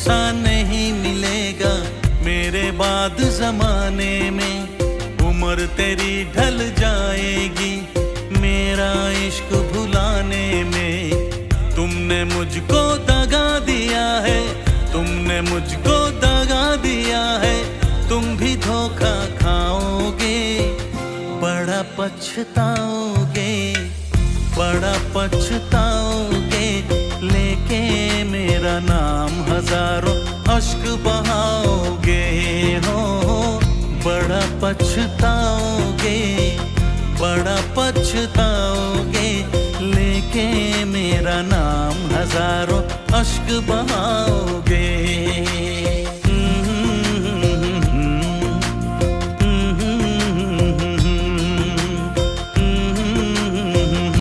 सा नहीं मिलेगा मेरे बाद जमाने में। उम्र तेरी ढल जाएगी मेरा इश्क भुलाने में। तुमने मुझको दगा दिया है, तुमने मुझको दगा दिया है, तुम भी धोखा खाओगे, बड़ा पछताओगे, बड़ा पछताओगे। लेके मेरा नाम हजारों अश्क बहाओगे हो, बड़ा पछताओगे, बड़ा पछताओगे। लेके मेरा नाम हजारों अश्क बहाओगे।